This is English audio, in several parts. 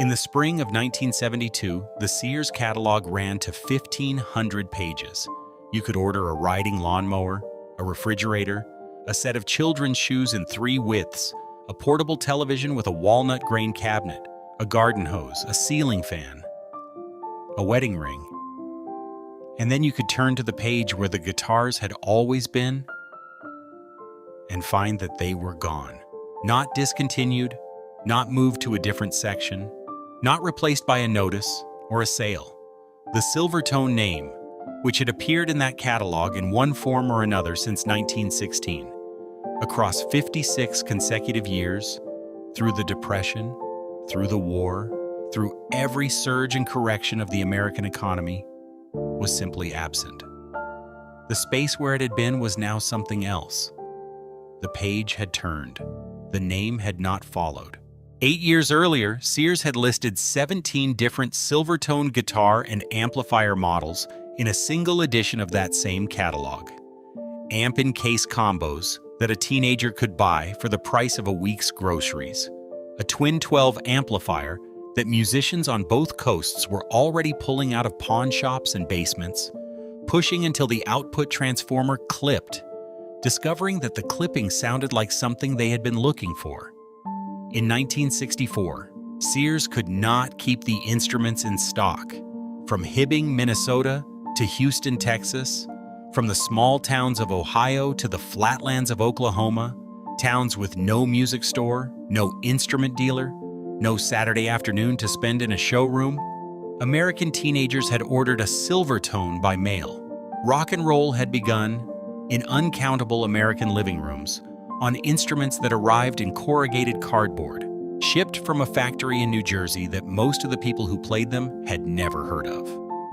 In the spring of 1972, the Sears catalog ran to 1,500 pages. You could order a riding lawnmower, a refrigerator, a set of children's shoes in 3 widths, a portable television with a walnut grain cabinet, a garden hose, a ceiling fan, a wedding ring. And then you could turn to the page where the guitars had always been and find that they were gone. Not discontinued, not moved to a different section, not replaced by a notice or a sale. The Silvertone name, which had appeared in that catalog in one form or another since 1916, across 56 consecutive years, through the Depression, through the war, through every surge and correction of the American economy, was simply absent. The space where it had been was now something else. The page had turned. The name had not followed. 8 years earlier, Sears had listed 17 different Silvertone guitar and amplifier models in a single edition of that same catalog. Amp-in-case combos that a teenager could buy for the price of a week's groceries. A twin 12 amplifier that musicians on both coasts were already pulling out of pawn shops and basements, pushing until the output transformer clipped, discovering that the clipping sounded like something they had been looking for. In 1964, Sears could not keep the instruments in stock. From Hibbing, Minnesota to Houston, Texas, from the small towns of Ohio to the flatlands of Oklahoma, towns with no music store, no instrument dealer, no Saturday afternoon to spend in a showroom, American teenagers had ordered a Silvertone by mail. Rock and roll had begun in uncountable American living rooms, on instruments that arrived in corrugated cardboard, shipped from a factory in New Jersey that most of the people who played them had never heard of.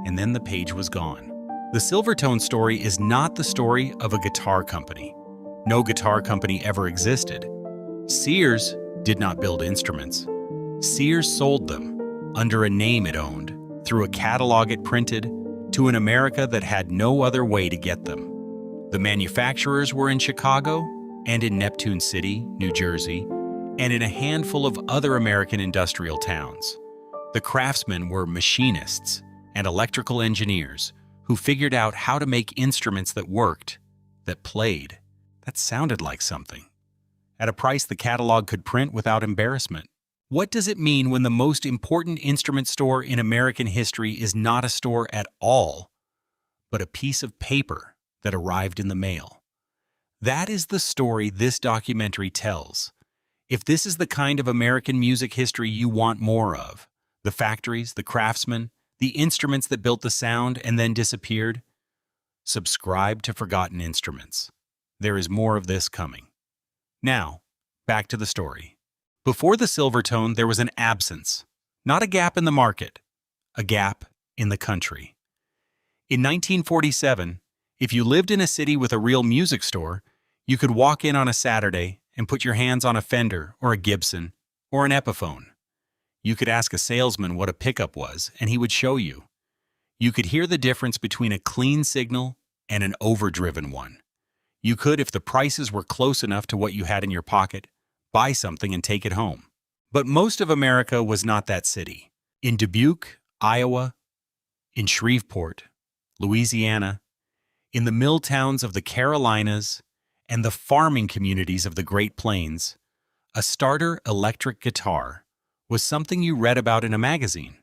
And then the page was gone. The Silvertone story is not the story of a guitar company. No guitar company ever existed. Sears did not build instruments. Sears sold them, under a name it owned, through a catalog it printed, to an America that had no other way to get them. The manufacturers were in Chicago, and in Neptune City, New Jersey, and in a handful of other American industrial towns. The craftsmen were machinists and electrical engineers who figured out how to make instruments that worked, that played, that sounded like something, at a price the catalog could print without embarrassment. What does it mean when the most important instrument store in American history is not a store at all, but a piece of paper that arrived in the mail? That is the story this documentary tells. If this is the kind of American music history you want more of, the factories, the craftsmen, the instruments that built the sound and then disappeared, subscribe to Forgotten Instruments. There is more of this coming. Now, back to the story. Before the Silvertone, there was an absence, not a gap in the market, a gap in the country. In 1947, if you lived in a city with a real music store, you could walk in on a Saturday and put your hands on a Fender or a Gibson or an Epiphone. You could ask a salesman what a pickup was, and he would show you. You could hear the difference between a clean signal and an overdriven one. You could, if the prices were close enough to what you had in your pocket, buy something and take it home. But most of America was not that city. In Dubuque, Iowa, in Shreveport, Louisiana, in the mill towns of the Carolinas, and the farming communities of the Great Plains, a starter electric guitar was something you read about in a magazine,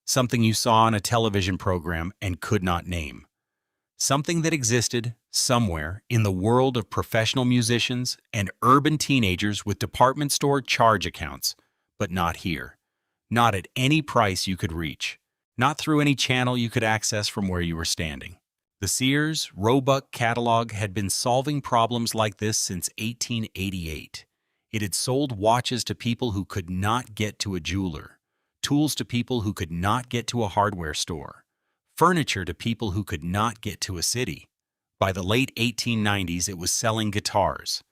something you saw on a television program and could not name, something that existed somewhere in the world of professional musicians and urban teenagers with department store charge accounts, but not here, not at any price you could reach, not through any channel you could access from where you were standing. The Sears Roebuck catalog had been solving problems like this since 1888. It had sold watches to people who could not get to a jeweler, tools to people who could not get to a hardware store, furniture to people who could not get to a city. By the late 1890s, it was selling guitars,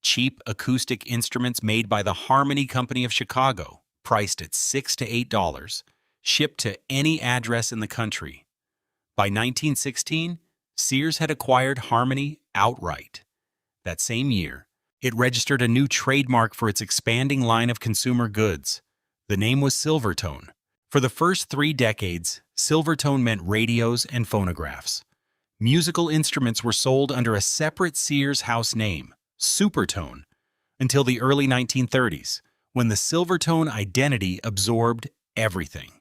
cheap acoustic instruments made by the Harmony Company of Chicago, priced at $6 to $8, shipped to any address in the country. By 1916, Sears had acquired Harmony outright. That same year, it registered a new trademark for its expanding line of consumer goods, The name was Silvertone. For the first 3 decades, Silvertone meant radios and phonographs. Musical instruments were sold under a separate Sears house name, Supertone, until the early 1930s, when the Silvertone identity absorbed everything.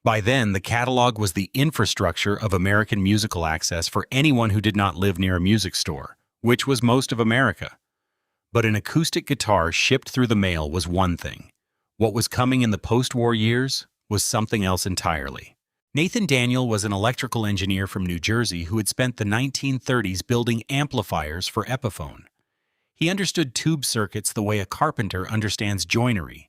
By then, the catalog was the infrastructure of American musical access for anyone who did not live near a music store, which was most of America. But an acoustic guitar shipped through the mail was one thing. What was coming in the post-war years was something else entirely. Nathan Daniel was an electrical engineer from New Jersey who had spent the 1930s building amplifiers for Epiphone. He understood tube circuits the way a carpenter understands joinery,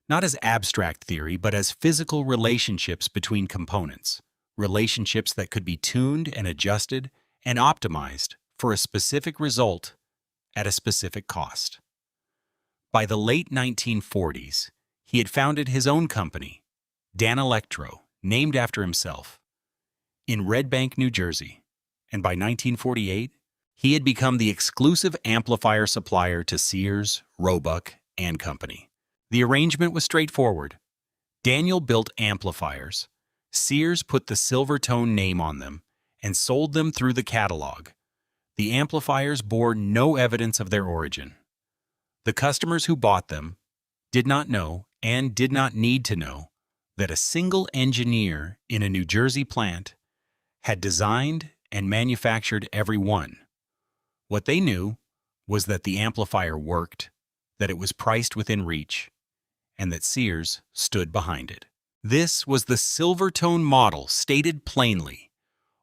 not as abstract theory, but as physical relationships between components, relationships that could be tuned and adjusted and optimized for a specific result at a specific cost. By the late 1940s, he had founded his own company, Danelectro, named after himself, in Red Bank, New Jersey, and by 1948, he had become the exclusive amplifier supplier to Sears, Roebuck, and Company. The arrangement was straightforward. Daniel built amplifiers, Sears put the Silvertone name on them, and sold them through the catalog. The amplifiers bore no evidence of their origin. The customers who bought them did not know and did not need to know that a single engineer in a New Jersey plant had designed and manufactured every one. What they knew was that the amplifier worked, that it was priced within reach, and that Sears stood behind it. This was the Silvertone model stated plainly.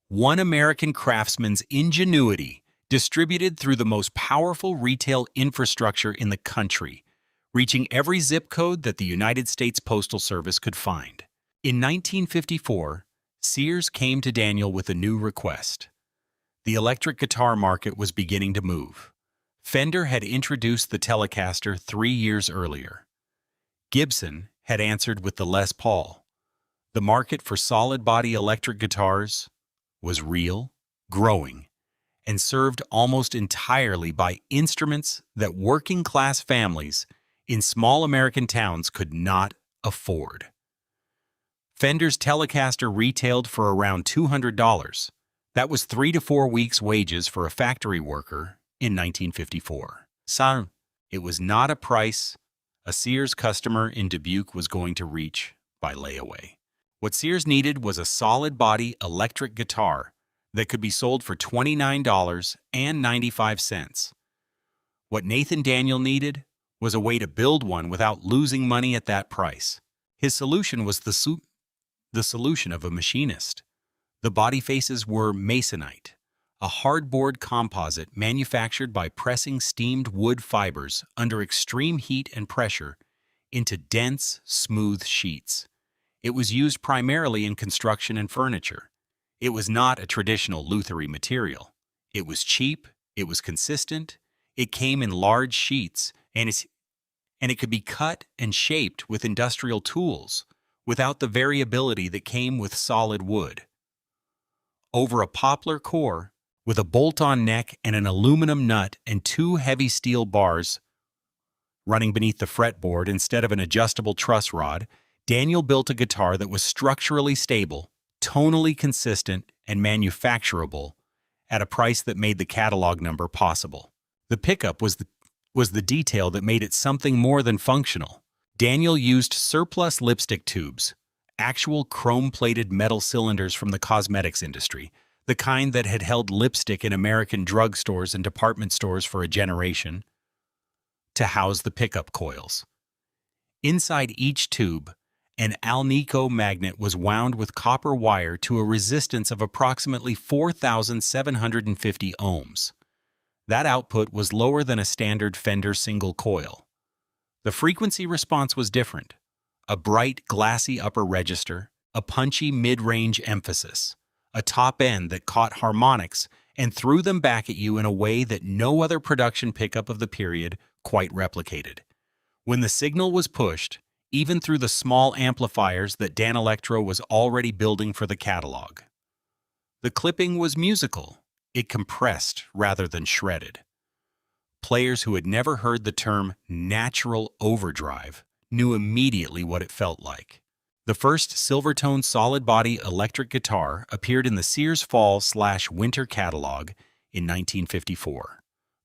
One American craftsman's ingenuity distributed through the most powerful retail infrastructure in the country, reaching every zip code that the United States Postal Service could find. In 1954, Sears came to Daniel with a new request. The electric guitar market was beginning to move. Fender had introduced the Telecaster 3 years earlier. Gibson had answered with the Les Paul. The market for solid-body electric guitars was real, growing, and served almost entirely by instruments that working-class families in small American towns could not afford. Fender's Telecaster retailed for around $200. That was 3 to 4 weeks' wages for a factory worker in 1954. So, it was not a price a Sears customer in Dubuque was going to reach by layaway. What Sears needed was a solid-body electric guitar that could be sold for $29.95. What Nathan Daniel needed was a way to build one without losing money at that price. His solution was the solution of a machinist. The body faces were masonite, a hardboard composite manufactured by pressing steamed wood fibers under extreme heat and pressure into dense, smooth sheets. It was used primarily in construction and furniture. It was not a traditional lutherie material. It was cheap, it was consistent, it came in large sheets, and it could be cut and shaped with industrial tools without the variability that came with solid wood. Over a poplar core, with a bolt-on neck and an aluminum nut and 2 heavy steel bars running beneath the fretboard instead of an adjustable truss rod, Daniel built a guitar that was structurally stable, tonally consistent, and manufacturable at a price that made the catalog number possible. The pickup was the detail that made it something more than functional. Daniel used surplus lipstick tubes, actual chrome-plated metal cylinders from the cosmetics industry, the kind that had held lipstick in American drugstores and department stores for a generation, to house the pickup coils. Inside each tube, an Alnico magnet was wound with copper wire to a resistance of approximately 4,750 ohms. That output was lower than a standard Fender single coil. The frequency response was different. A bright, glassy upper register, a punchy mid-range emphasis, a top end that caught harmonics and threw them back at you in a way that no other production pickup of the period quite replicated. When the signal was pushed, even through the small amplifiers that Danelectro was already building for the catalog. The clipping was musical. It compressed rather than shredded. Players who had never heard the term natural overdrive knew immediately what it felt like. The first Silvertone solid-body electric guitar appeared in the Sears Fall/Winter catalog in 1954.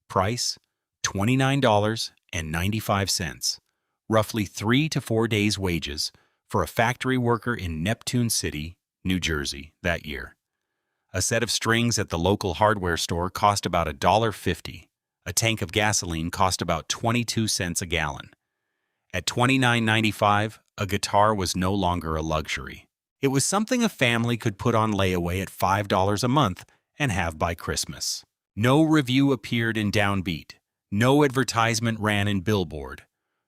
Price, $29.95, roughly 3 to 4 days' wages for a factory worker in Neptune City, New Jersey, that year. A set of strings at the local hardware store cost about $1.50. A tank of gasoline cost about 22 cents a gallon. At $29.95, a guitar was no longer a luxury. It was something a family could put on layaway at $5 a month and have by Christmas. No review appeared in Downbeat. No advertisement ran in Billboard.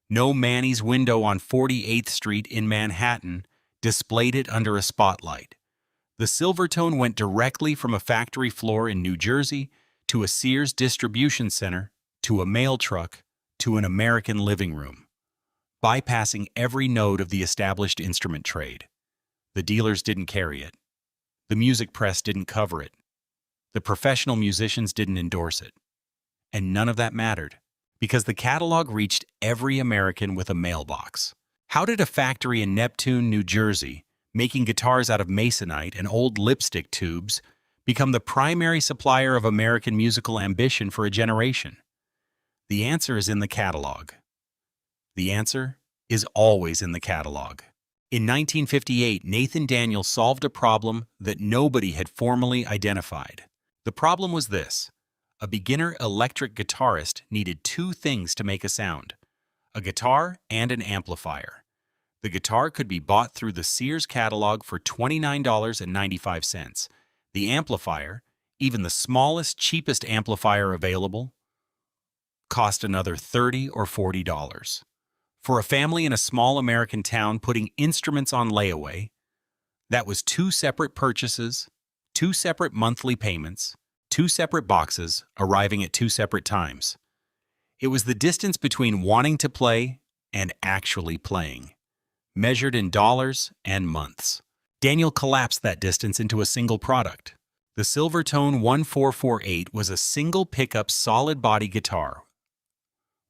No Manny's window on 48th Street in Manhattan displayed it under a spotlight. The Silvertone went directly from a factory floor in New Jersey to a Sears distribution center, to a mail truck, to an American living room, bypassing every node of the established instrument trade. The dealers didn't carry it. The music press didn't cover it. The professional musicians didn't endorse it. And none of that mattered, because the catalog reached every American with a mailbox. How did a factory in Neptune, New Jersey, making guitars out of masonite and old lipstick tubes, become the primary supplier of American musical ambition for a generation? The answer is in the catalog. The answer is always in the catalog. In 1958, Nathan Daniel solved a problem that nobody had formally identified. The problem was this: a beginner electric guitarist needed two things to make a sound: a guitar and an amplifier. The guitar could be bought through the Sears catalog for $29.95. The amplifier, even the smallest, cheapest amplifier available, cost another $30 or $40. For a family in a small American town putting instruments on layaway, that was two separate purchases, two separate monthly payments, two separate boxes arriving at two separate times. It was the distance between wanting to play and actually playing, measured in dollars and months. Daniel collapsed that distance into a single product. The Silvertone 1448 was a single pickup solid body guitar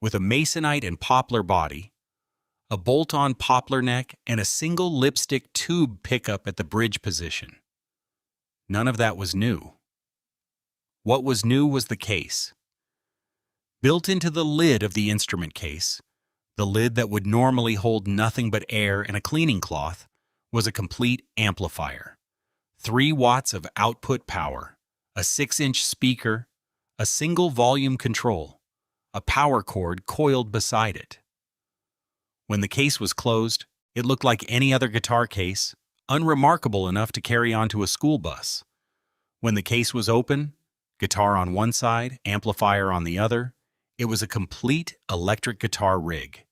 with a masonite and poplar body, a bolt-on poplar neck, and a single lipstick tube pickup at the bridge position. None of that was new. What was new was the case. Built into the lid of the instrument case, the lid that would normally hold nothing but air and a cleaning cloth, was a complete amplifier. 3 watts of output power, a 6-inch speaker, a single volume control, a power cord coiled beside it. When the case was closed, it looked like any other guitar case, unremarkable enough to carry onto a school bus. When the case was open, guitar on one side, amplifier on the other, it was a complete electric guitar rig.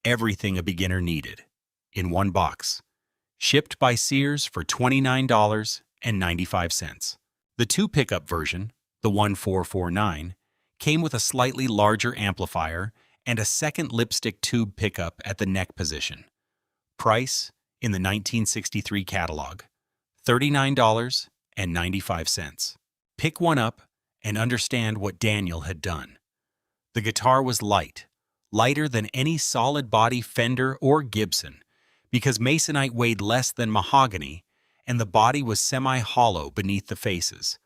Everything a beginner needed, in one box. Shipped by Sears for $29.95. The 2-pickup version, the 1449, came with a slightly larger amplifier and a second lipstick tube pickup at the neck position. Price, in the 1963 catalog, $39.95. Pick one up and understand what Daniel had done. The guitar was light, lighter than any solid-body Fender or Gibson, because masonite weighed less than mahogany, and the body was semi-hollow beneath the faces.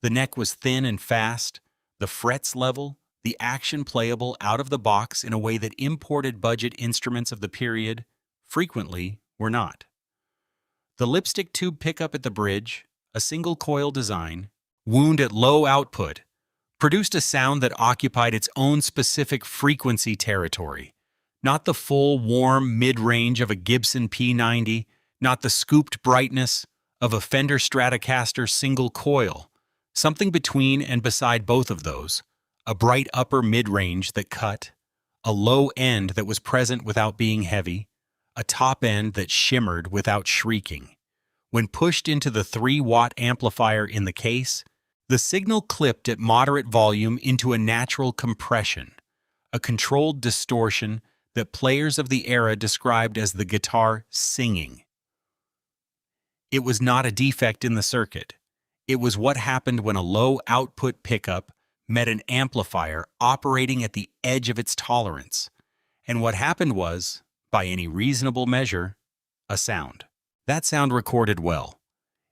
The neck was thin and fast, the frets level, the action playable out of the box in a way that imported budget instruments of the period frequently were not. The lipstick tube pickup at the bridge, a single coil design, wound at low output, produced a sound that occupied its own specific frequency territory. Not the full, warm mid-range of a Gibson P90, not the scooped brightness of a Fender Stratocaster single coil. Something between and beside both of those, a bright upper mid-range that cut, a low end that was present without being heavy, a top end that shimmered without shrieking. When pushed into the 3-watt amplifier in the case, the signal clipped at moderate volume into a natural compression, a controlled distortion that players of the era described as the guitar singing. It was not a defect in the circuit. It was what happened when a low-output pickup met an amplifier operating at the edge of its tolerance. And what happened was, by any reasonable measure, a sound. That sound recorded well.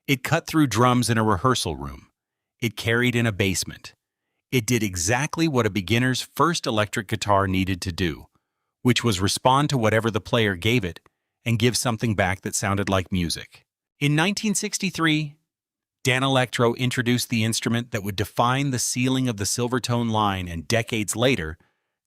It cut through drums in a rehearsal room. It carried in a basement. It did exactly what a beginner's first electric guitar needed to do, which was respond to whatever the player gave it and give something back that sounded like music. In 1963, Danelectro introduced the instrument that would define the ceiling of the Silvertone line and decades later,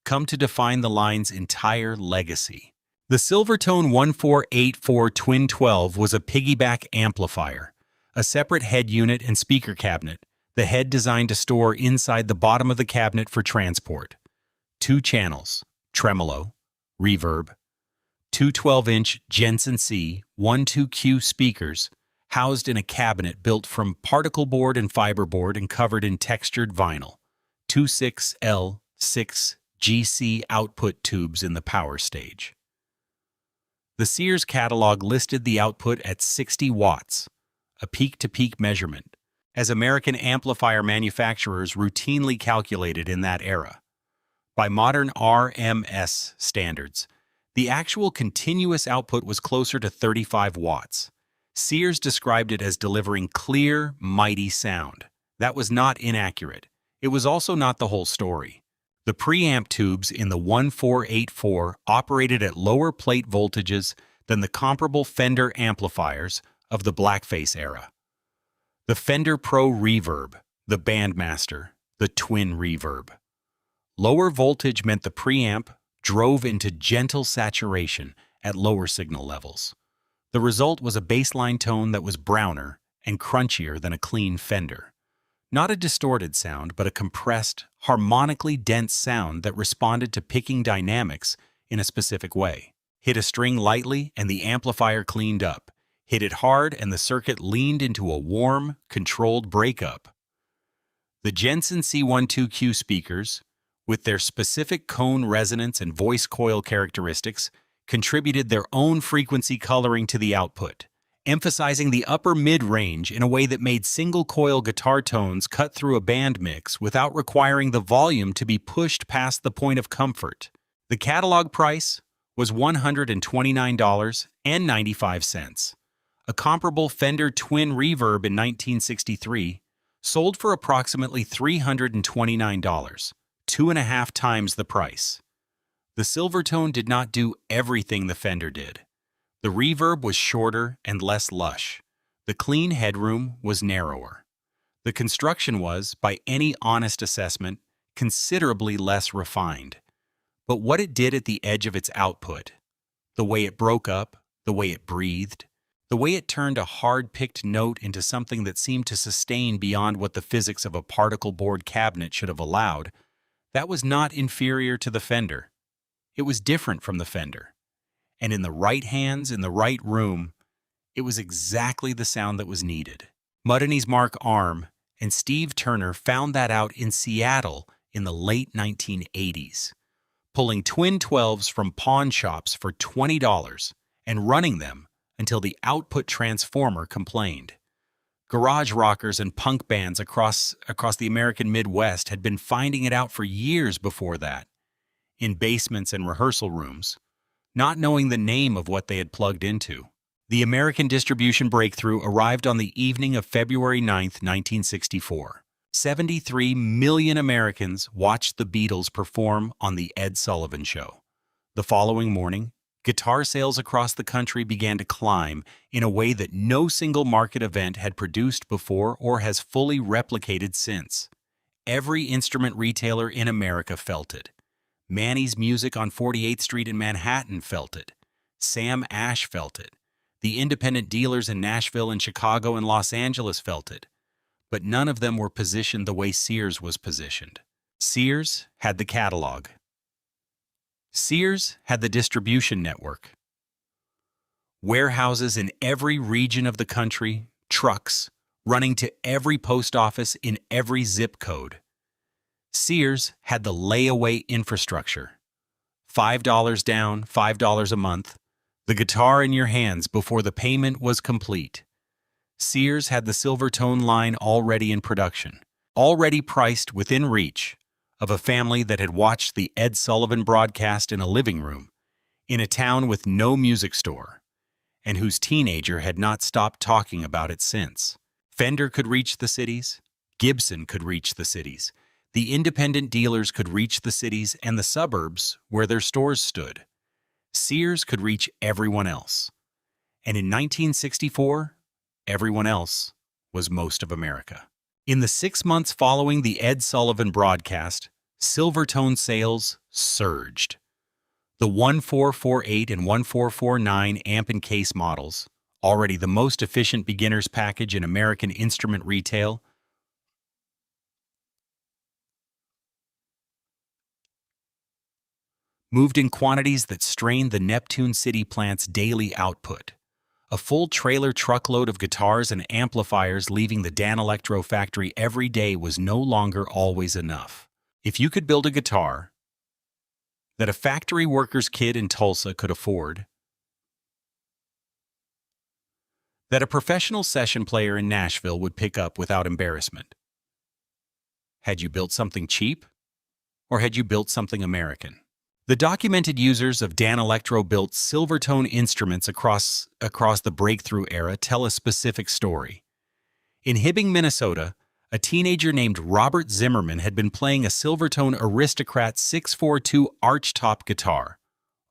come to define the line's entire legacy. The Silvertone 1484 Twin 12 was a piggyback amplifier, a separate head unit and speaker cabinet, the head designed to store inside the bottom of the cabinet for transport. 2 channels, tremolo, reverb, 2 12-inch Jensen C 12Q speakers, housed in a cabinet built from particle board and fiberboard and covered in textured vinyl, 2 6L 6 GC output tubes in the power stage. The Sears catalog listed the output at 60 watts, a peak-to-peak measurement, as American amplifier manufacturers routinely calculated in that era. By modern RMS standards, the actual continuous output was closer to 35 watts. Sears described it as delivering clear, mighty sound. That was not inaccurate. It was also not the whole story. The preamp tubes in the 1484 operated at lower plate voltages than the comparable Fender amplifiers of the blackface era. The Fender Pro Reverb, the Bandmaster, the Twin Reverb. Lower voltage meant the preamp drove into gentle saturation at lower signal levels. The result was a bassline tone that was browner and crunchier than a clean Fender. Not a distorted sound, but a compressed, harmonically dense sound that responded to picking dynamics in a specific way. Hit a string lightly and the amplifier cleaned up. Hit it hard and the circuit leaned into a warm, controlled breakup. The Jensen C12Q speakers, with their specific cone resonance and voice coil characteristics, contributed their own frequency coloring to the output, emphasizing the upper mid-range in a way that made single-coil guitar tones cut through a band mix without requiring the volume to be pushed past the point of comfort. The catalog price was $129.95. A comparable Fender Twin Reverb in 1963 sold for approximately $329, 2.5 times the price. The Silvertone did not do everything the Fender did. The reverb was shorter and less lush. The clean headroom was narrower. The construction was, by any honest assessment, considerably less refined. But what it did at the edge of its output, the way it broke up, the way it breathed, the way it turned a hard-picked note into something that seemed to sustain beyond what the physics of a particle board cabinet should have allowed, that was not inferior to the Fender. It was different from the Fender. And in the right hands, in the right room, it was exactly the sound that was needed. Mudiny's Mark Arm and Steve Turner found that out in Seattle in the late 1980s, pulling twin 12s from pawn shops for $20 and running them until the output transformer complained. Garage rockers and punk bands across the American Midwest had been finding it out for years before that, in basements and rehearsal rooms, not knowing the name of what they had plugged into. The American distribution breakthrough arrived on the evening of February 9, 1964. 73 million Americans watched the Beatles perform on The Ed Sullivan Show. The following morning, guitar sales across the country began to climb in a way that no single market event had produced before or has fully replicated since. Every instrument retailer in America felt it. Manny's Music on 48th Street in Manhattan felt it. Sam Ash felt it. The independent dealers in Nashville and Chicago and Los Angeles felt it. But none of them were positioned the way Sears was positioned. Sears had the catalog. Sears had the distribution network. Warehouses in every region of the country, trucks running to every post office in every zip code. Sears had the layaway infrastructure. $5 down, $5 a month, the guitar in your hands before the payment was complete. Sears had the Silvertone line already in production, already priced within reach of a family that had watched the Ed Sullivan broadcast in a living room, in a town with no music store, and whose teenager had not stopped talking about it since. Fender could reach the cities, Gibson could reach the cities, the independent dealers could reach the cities and the suburbs where their stores stood. Sears could reach everyone else. And in 1964, everyone else was most of America. In the 6 months following the Ed Sullivan broadcast, Silvertone sales surged. The 1448 and 1449 amp and case models, already the most efficient beginner's package in American instrument retail, moved in quantities that strained the Neptune City plant's daily output. A full trailer truckload of guitars and amplifiers leaving the Danelectro factory every day was no longer always enough. If you could build a guitar that a factory worker's kid in Tulsa could afford, that a professional session player in Nashville would pick up without embarrassment, had you built something cheap, or had you built something American? The documented users of Danelectro-built Silvertone instruments across the breakthrough era tell a specific story. In Hibbing, Minnesota, a teenager named Robert Zimmerman had been playing a Silvertone Aristocrat 642 archtop guitar,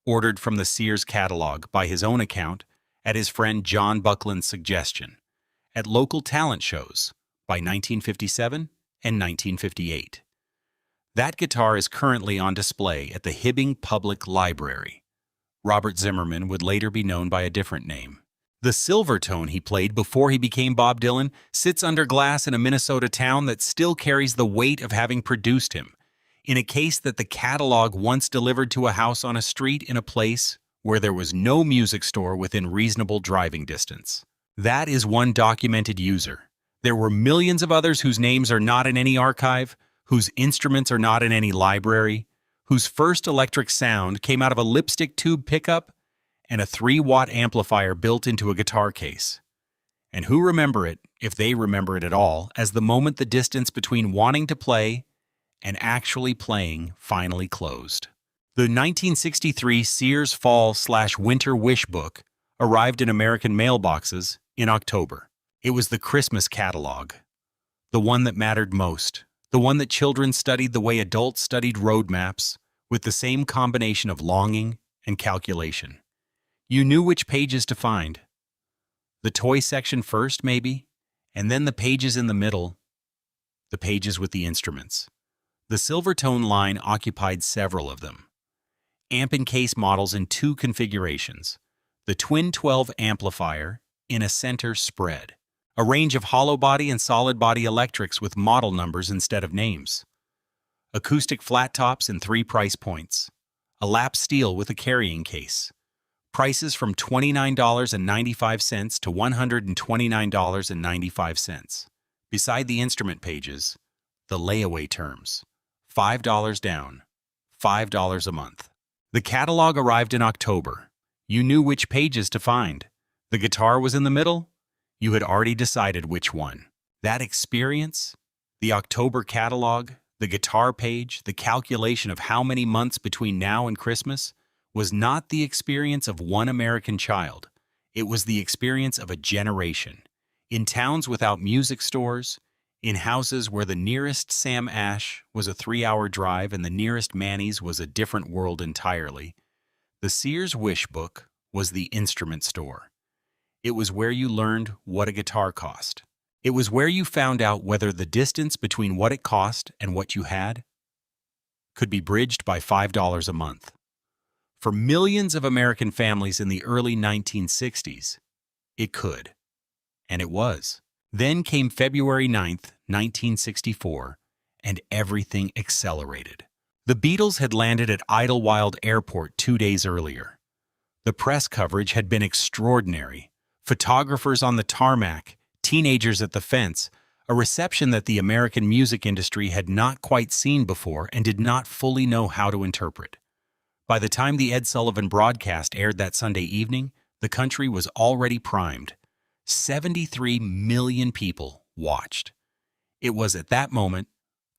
ordered from the Sears catalog by his own account at his friend John Buckland's suggestion, at local talent shows by 1957 and 1958. That guitar is currently on display at the Hibbing Public Library. Robert Zimmerman would later be known by a different name. The Silvertone he played before he became Bob Dylan sits under glass in a Minnesota town that still carries the weight of having produced him, in a case that the catalog once delivered to a house on a street in a place where there was no music store within reasonable driving distance. That is one documented user. There were millions of others whose names are not in any archive, whose instruments are not in any library, whose first electric sound came out of a lipstick tube pickup and a 3-watt amplifier built into a guitar case. And who remember it, if they remember it at all, as the moment the distance between wanting to play and actually playing finally closed. The 1963 Sears Fall/Winter Wish Book arrived in American mailboxes in October. It was the Christmas catalog, the one that mattered most. The one that children studied the way adults studied road maps, with the same combination of longing and calculation. You knew which pages to find. The toy section first, maybe, and then the pages in the middle, the pages with the instruments. The Silvertone line occupied several of them. Amp and case models in 2 configurations. The twin 12 amplifier in a center spread. A range of hollow body and solid body electrics with model numbers instead of names. Acoustic flat tops in 3 price points. A lap steel with a carrying case. Prices from $29.95 to $129.95. Beside the instrument pages, the layaway terms. $5 down, $5 a month. The catalog arrived in October. You knew which pages to find. The guitar was in the middle. You had already decided which one. That experience, the October catalog, the guitar page, the calculation of how many months between now and Christmas, was not the experience of one American child. It was the experience of a generation. In towns without music stores, in houses where the nearest Sam Ash was a 3-hour drive and the nearest Manny's was a different world entirely, the Sears Wish Book was the instrument store. It was where you learned what a guitar cost. It was where you found out whether the distance between what it cost and what you had could be bridged by $5 a month. For millions of American families in the early 1960s, it could. And it was. Then came February 9th, 1964, and everything accelerated. The Beatles had landed at Idlewild Airport 2 days earlier. The press coverage had been extraordinary. Photographers on the tarmac, teenagers at the fence, a reception that the American music industry had not quite seen before and did not fully know how to interpret. By the time the Ed Sullivan broadcast aired that Sunday evening, the country was already primed. 73 million people watched. It was at that moment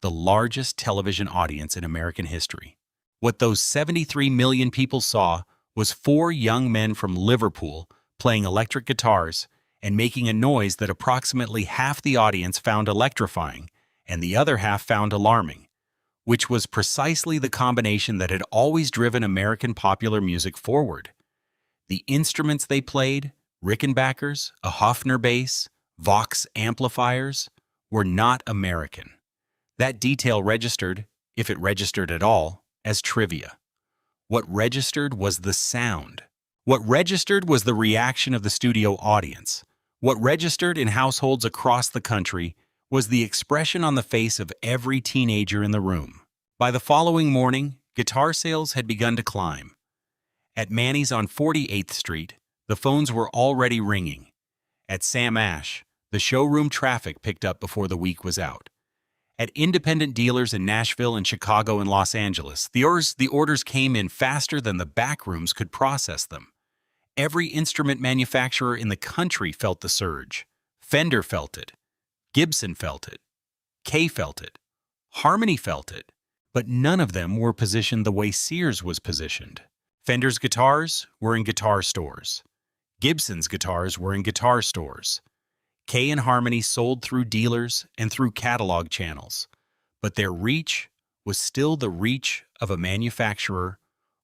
the largest television audience in American history. What those 73 million people saw was four young men from Liverpool playing electric guitars and making a noise that approximately half the audience found electrifying and the other half found alarming, which was precisely the combination that had always driven American popular music forward. The instruments they played, Rickenbackers, a Hofner bass, Vox amplifiers, were not American. That detail registered, if it registered at all, as trivia. What registered was the sound. What registered was the reaction of the studio audience. What registered in households across the country was the expression on the face of every teenager in the room. By the following morning, guitar sales had begun to climb. At Manny's on 48th Street, the phones were already ringing. At Sam Ash, the showroom traffic picked up before the week was out. At independent dealers in Nashville and Chicago and Los Angeles, the orders came in faster than the back rooms could process them. Every instrument manufacturer in the country felt the surge. Fender felt it. Gibson felt it. Kay felt it. Harmony felt it. But none of them were positioned the way Sears was positioned. Fender's guitars were in guitar stores. Gibson's guitars were in guitar stores. Kay and Harmony sold through dealers and through catalog channels, but their reach was still the reach of a manufacturer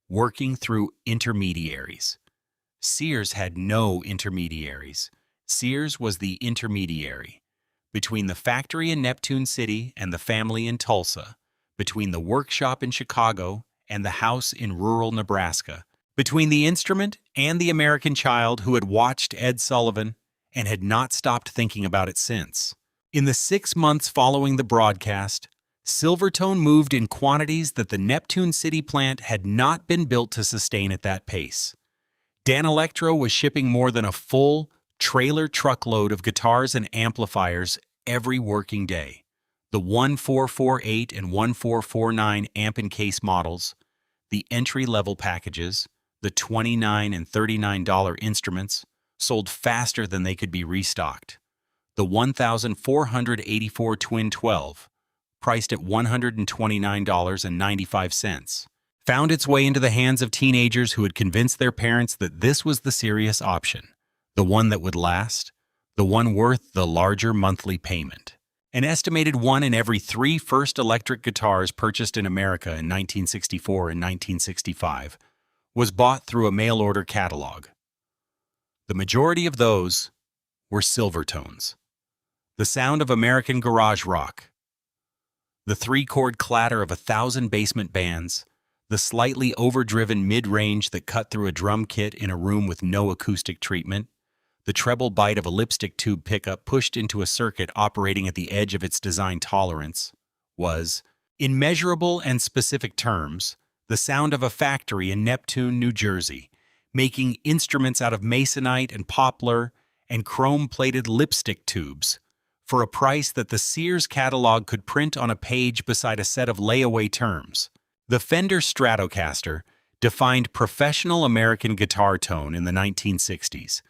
working through intermediaries. Sears had no intermediaries. Sears was the intermediary between the factory in Neptune City and the family in Tulsa, between the workshop in Chicago and the house in rural Nebraska, between the instrument and the American child who had watched Ed Sullivan and had not stopped thinking about it since. In the 6 months following the broadcast, Silvertone moved in quantities that the Neptune City plant had not been built to sustain at that pace. Danelectro was shipping more than a full trailer truckload of guitars and amplifiers every working day. The 1448 and 1449 amp and case models, the entry-level packages, the $29 and $39 instruments, sold faster than they could be restocked. The 1484 Twin 12, priced at $129.95, found its way into the hands of teenagers who had convinced their parents that this was the serious option, the one that would last, the one worth the larger monthly payment. An estimated 1 in every 3 first electric guitars purchased in America in 1964 and 1965 was bought through a mail-order catalog. The majority of those were Silvertones, the sound of American garage rock, the 3-chord clatter of 1,000 basement bands, the slightly overdriven mid-range that cut through a drum kit in a room with no acoustic treatment, the treble bite of a lipstick tube pickup pushed into a circuit operating at the edge of its design tolerance, was, in measurable and specific terms, the sound of a factory in Neptune, New Jersey, making instruments out of masonite and poplar and chrome-plated lipstick tubes for a price that the Sears catalog could print on a page beside a set of layaway terms. The Fender Stratocaster defined professional American guitar tone in the 1960s.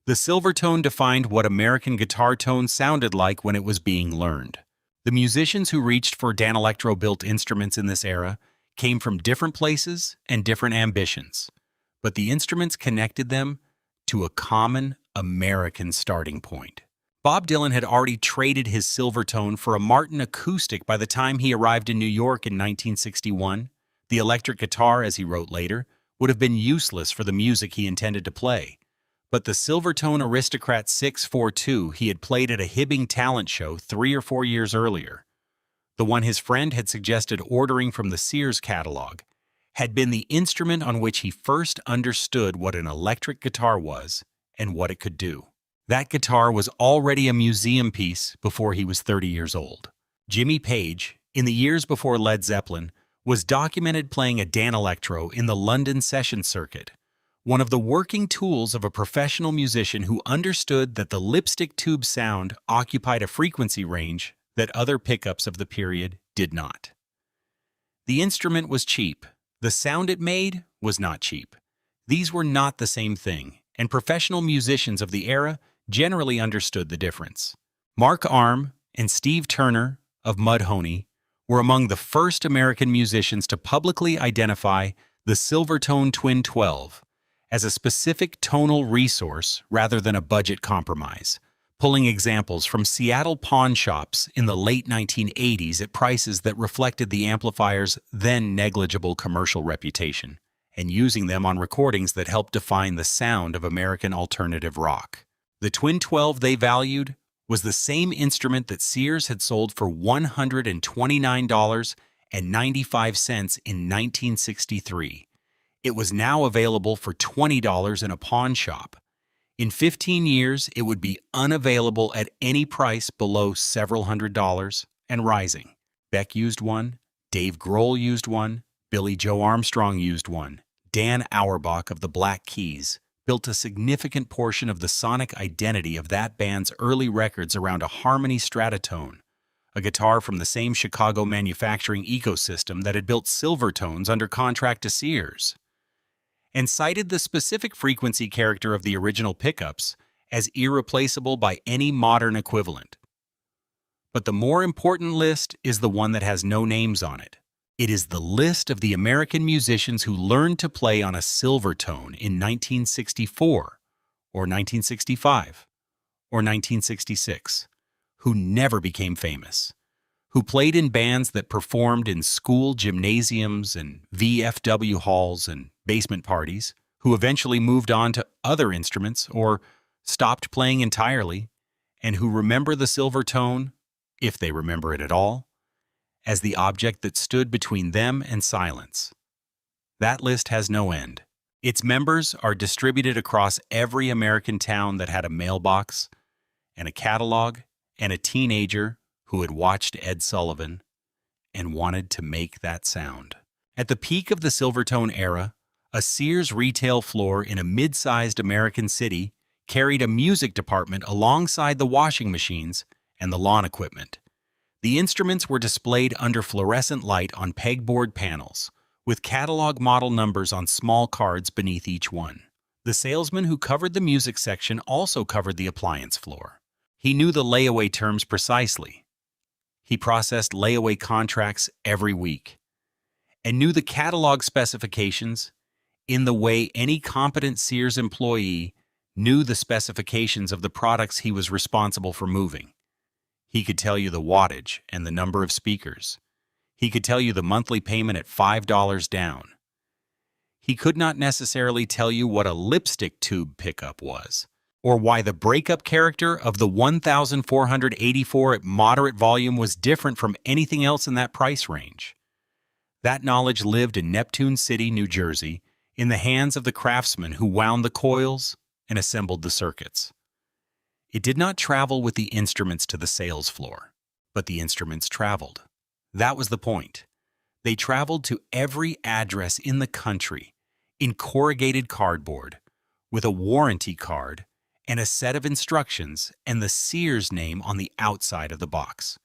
The Silvertone defined what American guitar tone sounded like when it was being learned. The musicians who reached for Danelectro-built instruments in this era came from different places and different ambitions, but the instruments connected them to a common American starting point. Bob Dylan had already traded his Silvertone for a Martin acoustic by the time he arrived in New York in 1961. The electric guitar, as he wrote later, would have been useless for the music he intended to play. But the Silvertone Aristocrat 642 he had played at a Hibbing talent show 3 or 4 years earlier, the one his friend had suggested ordering from the Sears catalog, had been the instrument on which he first understood what an electric guitar was and what it could do. That guitar was already a museum piece before he was 30 years old. Jimmy Page, in the years before Led Zeppelin, was documented playing a Danelectro in the London session circuit, one of the working tools of a professional musician who understood that the lipstick tube sound occupied a frequency range that other pickups of the period did not. The instrument was cheap. The sound it made was not cheap. These were not the same thing, and professional musicians of the era generally understood the difference. Mark Arm and Steve Turner of Mudhoney were among the first American musicians to publicly identify the Silvertone Twin 12 as a specific tonal resource rather than a budget compromise, pulling examples from Seattle pawn shops in the late 1980s at prices that reflected the amplifier's then negligible commercial reputation, and using them on recordings that helped define the sound of American alternative rock. The Twin 12 they valued was the same instrument that Sears had sold for $129.95 in 1963. It was now available for $20 in a pawn shop. In 15 years, it would be unavailable at any price below several $100s and rising. Beck used one, Dave Grohl used one, Billy Joe Armstrong used one. Dan Auerbach of the Black Keys built a significant portion of the sonic identity of that band's early records around a Harmony Stratotone, a guitar from the same Chicago manufacturing ecosystem that had built Silvertones under contract to Sears, and cited the specific frequency character of the original pickups as irreplaceable by any modern equivalent. But the more important list is the one that has no names on it. It is the list of the American musicians who learned to play on a Silvertone in 1964, or 1965, or 1966, who never became famous, who played in bands that performed in school gymnasiums and VFW halls and basement parties, who eventually moved on to other instruments or stopped playing entirely, and who remember the Silvertone, if they remember it at all, as the object that stood between them and silence. That list has no end. Its members are distributed across every American town that had a mailbox and a catalog and a teenager who had watched Ed Sullivan and wanted to make that sound. At the peak of the Silvertone era, a Sears retail floor in a mid-sized American city carried a music department alongside the washing machines and the lawn equipment. The instruments were displayed under fluorescent light on pegboard panels, with catalog model numbers on small cards beneath each one. The salesman who covered the music section also covered the appliance floor. He knew the layaway terms precisely. He processed layaway contracts every week, and knew the catalog specifications in the way any competent Sears employee knew the specifications of the products he was responsible for moving. He could tell you the wattage and the number of speakers. He could tell you the monthly payment at $5 down. He could not necessarily tell you what a lipstick tube pickup was, or why the breakup character of the 1484 at moderate volume was different from anything else in that price range. That knowledge lived in Neptune City, New Jersey, in the hands of the craftsmen who wound the coils and assembled the circuits. It did not travel with the instruments to the sales floor, but the instruments traveled. That was the point. They traveled to every address in the country in corrugated cardboard, with a warranty card and a set of instructions and the Sears name on the outside of the box.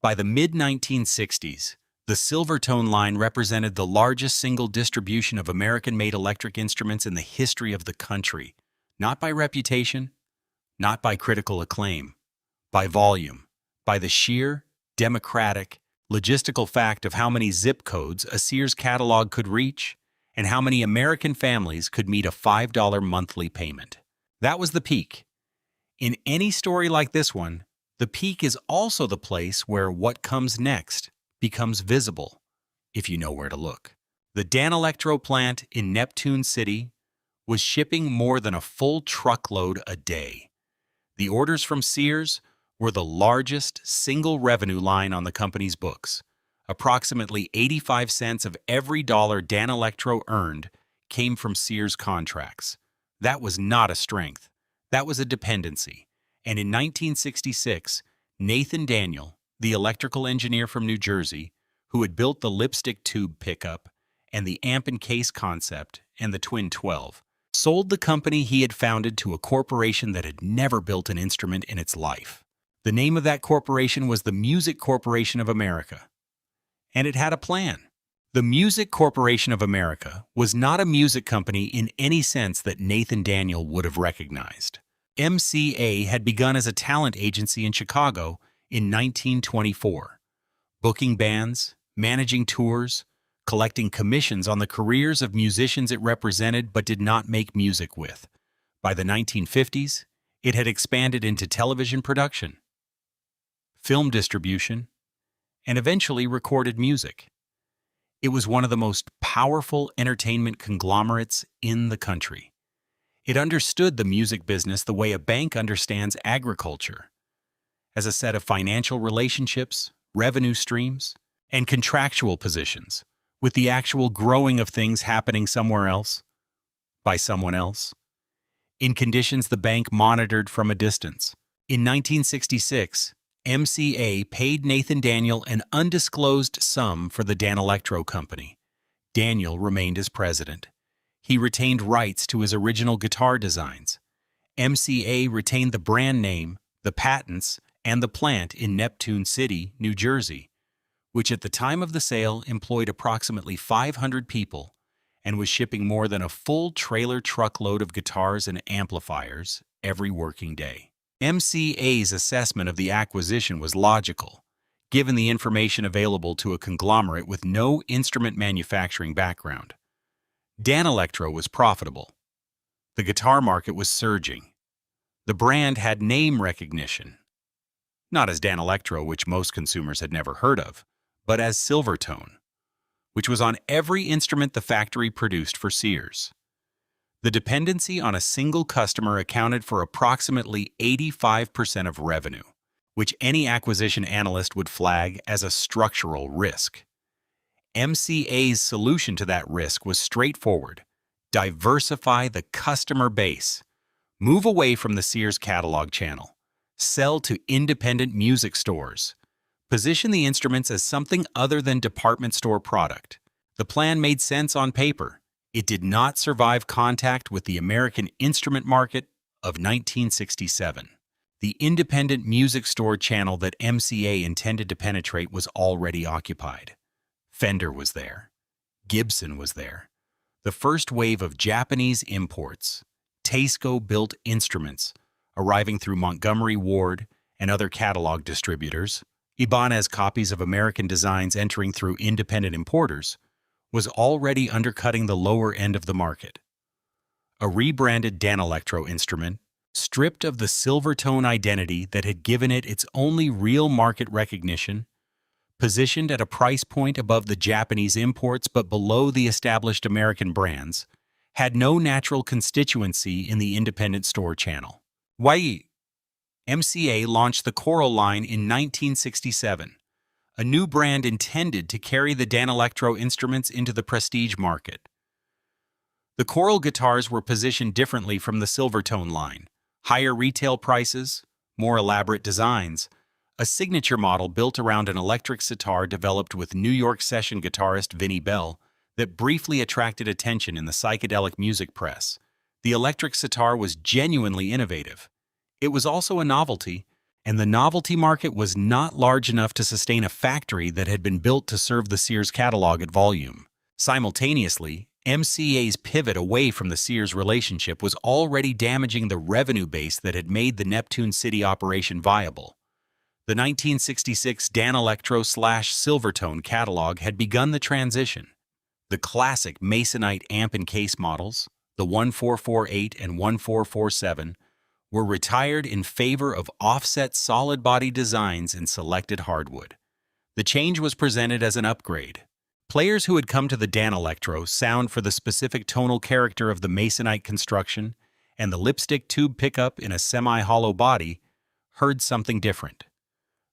By the mid-1960s, the Silvertone line represented the largest single distribution of American-made electric instruments in the history of the country, not by reputation, not by critical acclaim, by volume, by the sheer, democratic, logistical fact of how many zip codes a Sears catalog could reach and how many American families could meet a $5 monthly payment. That was the peak. In any story like this one, the peak is also the place where what comes next becomes visible, if you know where to look. The Danelectro plant in Neptune City was shipping more than a full truckload a day. The orders from Sears were the largest single revenue line on the company's books. Approximately 85 cents of every dollar Danelectro earned came from Sears contracts. That was not a strength. That was a dependency. And in 1966, Nathan Daniel, the electrical engineer from New Jersey, who had built the lipstick tube pickup and the amp and case concept and the Twin 12, sold the company he had founded to a corporation that had never built an instrument in its life. The name of that corporation was the Music Corporation of America. And it had a plan. The Music Corporation of America was not a music company in any sense that Nathan Daniel would have recognized. MCA had begun as a talent agency in Chicago in 1924, booking bands, managing tours, collecting commissions on the careers of musicians it represented but did not make music with. By the 1950s, it had expanded into television production, film distribution, and eventually recorded music. It was one of the most powerful entertainment conglomerates in the country. It understood the music business the way a bank understands agriculture, as a set of financial relationships, revenue streams, and contractual positions, with the actual growing of things happening somewhere else, by someone else, in conditions the bank monitored from a distance. In 1966, MCA paid Nathan Daniel an undisclosed sum for the Danelectro Company. Daniel remained as president. He retained rights to his original guitar designs. MCA retained the brand name, the patents, and the plant in Neptune City, New Jersey, which at the time of the sale employed approximately 500 people and was shipping more than a full trailer truckload of guitars and amplifiers every working day. MCA's assessment of the acquisition was logical, given the information available to a conglomerate with no instrument manufacturing background. Danelectro was profitable. The guitar market was surging. The brand had name recognition, not as Danelectro, which most consumers had never heard of, but as Silvertone, which was on every instrument the factory produced for Sears. The dependency on a single customer accounted for approximately 85% of revenue, which any acquisition analyst would flag as a structural risk. MCA's solution to that risk was straightforward: diversify the customer base, move away from the Sears catalog channel, sell to independent music stores, position the instruments as something other than department store product. The plan made sense on paper. It did not survive contact with the American instrument market of 1967. The independent music store channel that MCA intended to penetrate was already occupied. Fender was there. Gibson was there. The first wave of Japanese imports, Tasco-built instruments, arriving through Montgomery Ward and other catalog distributors, Ibanez copies of American designs entering through independent importers, was already undercutting the lower end of the market. A rebranded Danelectro instrument, stripped of the Silvertone identity that had given it its only real market recognition, positioned at a price point above the Japanese imports but below the established American brands, had no natural constituency in the independent store channel. Why? MCA launched the Coral line in 1967, a new brand intended to carry the Danelectro instruments into the prestige market. The Coral guitars were positioned differently from the Silvertone line: higher retail prices, more elaborate designs, a signature model built around an electric sitar developed with New York session guitarist Vinnie Bell that briefly attracted attention in the psychedelic music press. The electric sitar was genuinely innovative. It was also a novelty, and the novelty market was not large enough to sustain a factory that had been built to serve the Sears catalog at volume. Simultaneously, MCA's pivot away from the Sears relationship was already damaging the revenue base that had made the Neptune City operation viable. The 1966 Danelectro/Silvertone catalog had begun the transition. The classic Masonite amp and case models, the 1448 and 1447, were retired in favor of offset solid-body designs in selected hardwood. The change was presented as an upgrade. Players who had come to the Danelectro sound for the specific tonal character of the Masonite construction and the lipstick tube pickup in a semi-hollow body heard something different.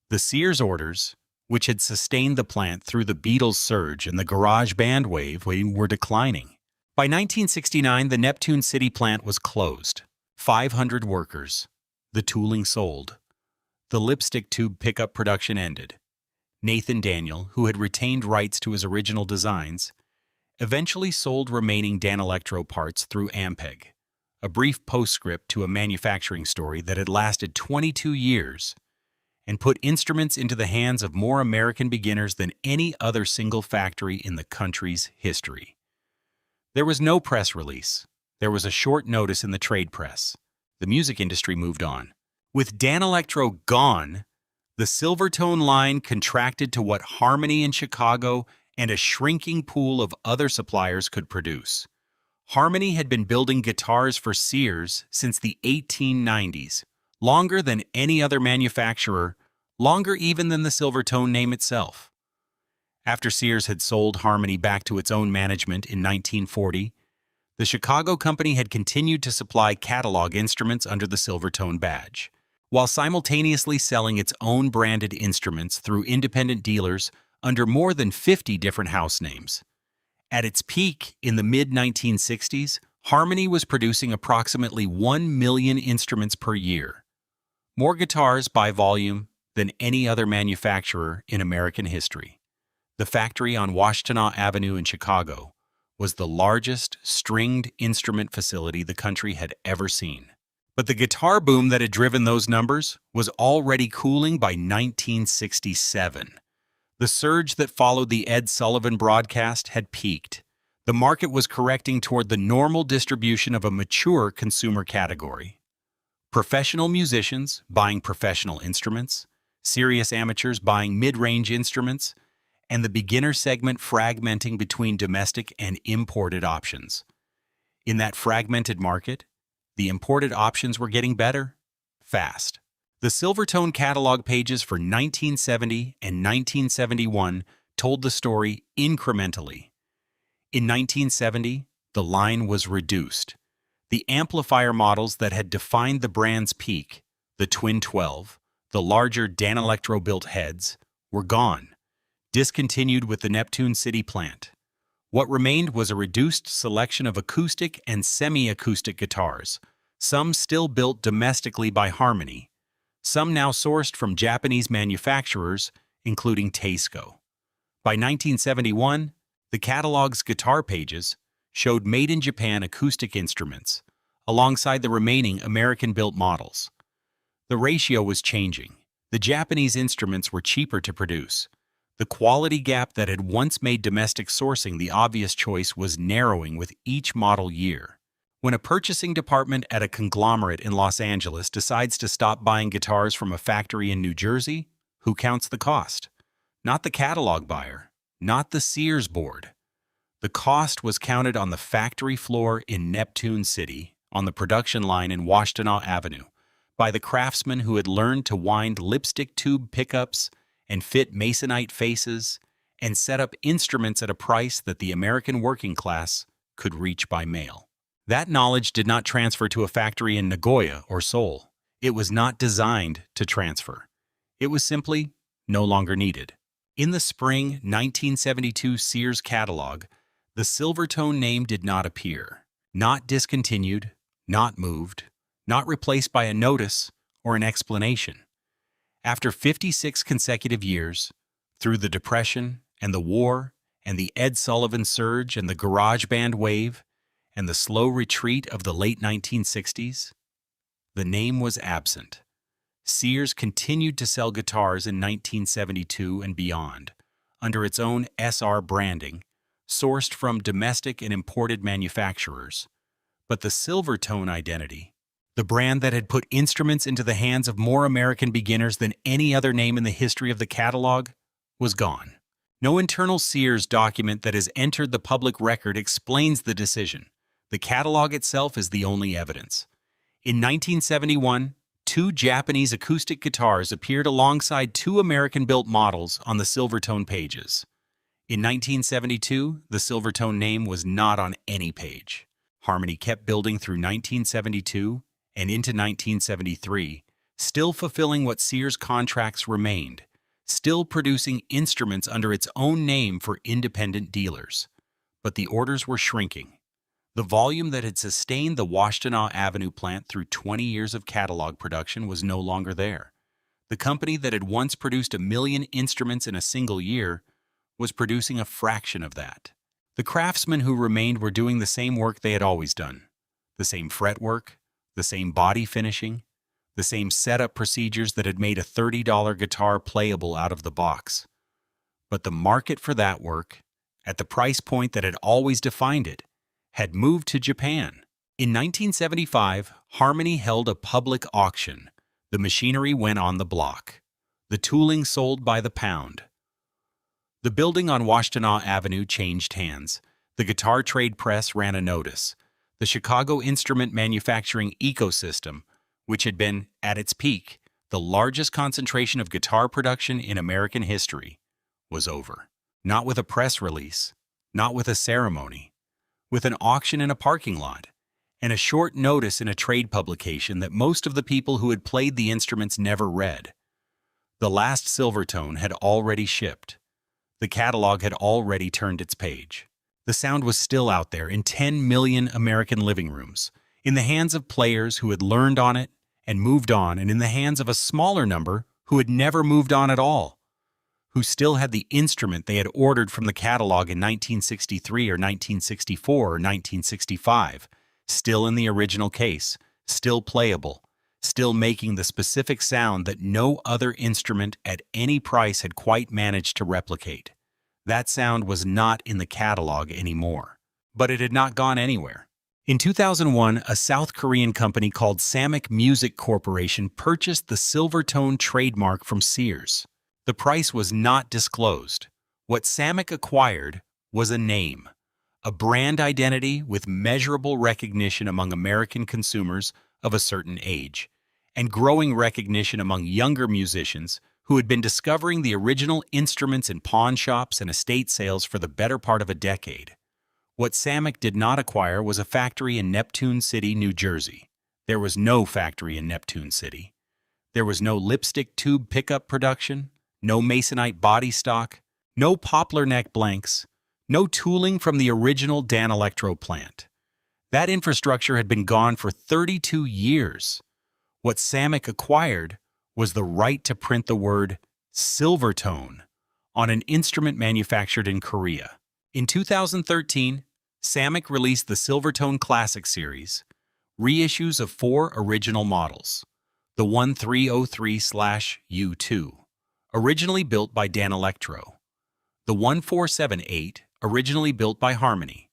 The Sears orders, which had sustained the plant through the Beatles surge and the garage band wave, were declining. By 1969, the Neptune City plant was closed. 500 workers. The tooling sold. The lipstick tube pickup production ended. Nathan Daniel, who had retained rights to his original designs, eventually sold remaining Danelectro parts through Ampeg, a brief postscript to a manufacturing story that had lasted 22 years and put instruments into the hands of more American beginners than any other single factory in the country's history. There was no press release. There was a short notice in the trade press. The music industry moved on. With Danelectro gone, the Silvertone line contracted to what Harmony in Chicago and a shrinking pool of other suppliers could produce. Harmony had been building guitars for Sears since the 1890s, longer than any other manufacturer, longer even than the Silvertone name itself. After Sears had sold Harmony back to its own management in 1940, the Chicago company had continued to supply catalog instruments under the Silvertone badge, while simultaneously selling its own branded instruments through independent dealers under more than 50 different house names. At its peak in the mid-1960s, Harmony was producing approximately 1 million instruments per year, more guitars by volume than any other manufacturer in American history. The factory on Washtenaw Avenue in Chicago was the largest stringed instrument facility the country had ever seen. But the guitar boom that had driven those numbers was already cooling by 1967. The surge that followed the Ed Sullivan broadcast had peaked. The market was correcting toward the normal distribution of a mature consumer category. Professional musicians buying professional instruments, serious amateurs buying mid-range instruments, and the beginner segment fragmenting between domestic and imported options. In that fragmented market, the imported options were getting better, fast. The Silvertone catalog pages for 1970 and 1971 told the story incrementally. In 1970, the line was reduced. The amplifier models that had defined the brand's peak, the Twin 12, the larger Danelectro-built heads, were gone, discontinued with the Neptune City plant. What remained was a reduced selection of acoustic and semi-acoustic guitars, some still built domestically by Harmony, some now sourced from Japanese manufacturers, including Teisco. By 1971, the catalog's guitar pages showed made-in-Japan acoustic instruments, alongside the remaining American-built models. The ratio was changing. The Japanese instruments were cheaper to produce. The quality gap that had once made domestic sourcing the obvious choice was narrowing with each model year. When a purchasing department at a conglomerate in Los Angeles decides to stop buying guitars from a factory in New Jersey, who counts the cost? Not the catalog buyer, not the Sears board. The cost was counted on the factory floor in Neptune City, on the production line in Washtenaw Avenue, by the craftsmen who had learned to wind lipstick tube pickups and fit masonite faces and set up instruments at a price that the American working class could reach by mail. That knowledge did not transfer to a factory in Nagoya or Seoul. It was not designed to transfer. It was simply no longer needed. In the spring 1972 Sears catalog, the Silvertone name did not appear. Not discontinued, not moved, not replaced by a notice or an explanation. After 56 consecutive years, through the Depression and the war and the Ed Sullivan surge and the garage band wave and the slow retreat of the late 1960s, the name was absent. Sears continued to sell guitars in 1972 and beyond, under its own SR branding, sourced from domestic and imported manufacturers. But the Silvertone identity, the brand that had put instruments into the hands of more American beginners than any other name in the history of the catalog, was gone. No internal Sears document that has entered the public record explains the decision. The catalog itself is the only evidence. In 1971, 2 Japanese acoustic guitars appeared alongside 2 American-built models on the Silvertone pages. In 1972, the Silvertone name was not on any page. Harmony kept building through 1972 and into 1973, still fulfilling what Sears contracts remained, still producing instruments under its own name for independent dealers. But the orders were shrinking. The volume that had sustained the Washtenaw Avenue plant through 20 years of catalog production was no longer there. The company that had once produced 1 million instruments in a single year was producing a fraction of that. The craftsmen who remained were doing the same work they had always done. The same fretwork, the same body finishing, the same setup procedures that had made a $30 guitar playable out of the box. But the market for that work, at the price point that had always defined it, had moved to Japan. In 1975, Harmony held a public auction. The machinery went on the block. The tooling sold by the pound. The building on Washtenaw Avenue changed hands. The guitar trade press ran a notice. The Chicago instrument manufacturing ecosystem, which had been, at its peak, the largest concentration of guitar production in American history, was over. Not with a press release, not with a ceremony, with an auction in a parking lot, and a short notice in a trade publication that most of the people who had played the instruments never read. The last Silvertone had already shipped. The catalog had already turned its page. The sound was still out there in 10 million American living rooms, in the hands of players who had learned on it and moved on, and in the hands of a smaller number who had never moved on at all, who still had the instrument they had ordered from the catalog in 1963 or 1964 or 1965, still in the original case, still playable, still making the specific sound that no other instrument at any price had quite managed to replicate. That sound was not in the catalog anymore. But it had not gone anywhere. In 2001, a South Korean company called Samick Music Corporation purchased the Silvertone trademark from Sears. The price was not disclosed. What Samick acquired was a name, a brand identity with measurable recognition among American consumers of a certain age, and growing recognition among younger musicians who had been discovering the original instruments in pawn shops and estate sales for the better part of a decade. What Samick did not acquire was a factory in Neptune City, New Jersey. There was no factory in Neptune City. There was no lipstick tube pickup production, no masonite body stock, no poplar neck blanks, no tooling from the original Danelectro plant. That infrastructure had been gone for 32 years. What Samick acquired was the right to print the word Silvertone on an instrument manufactured in Korea. In 2013, Samick released the Silvertone Classic Series, reissues of 4 original models. The 1303/U2, originally built by Danelectro. The 1478, originally built by Harmony.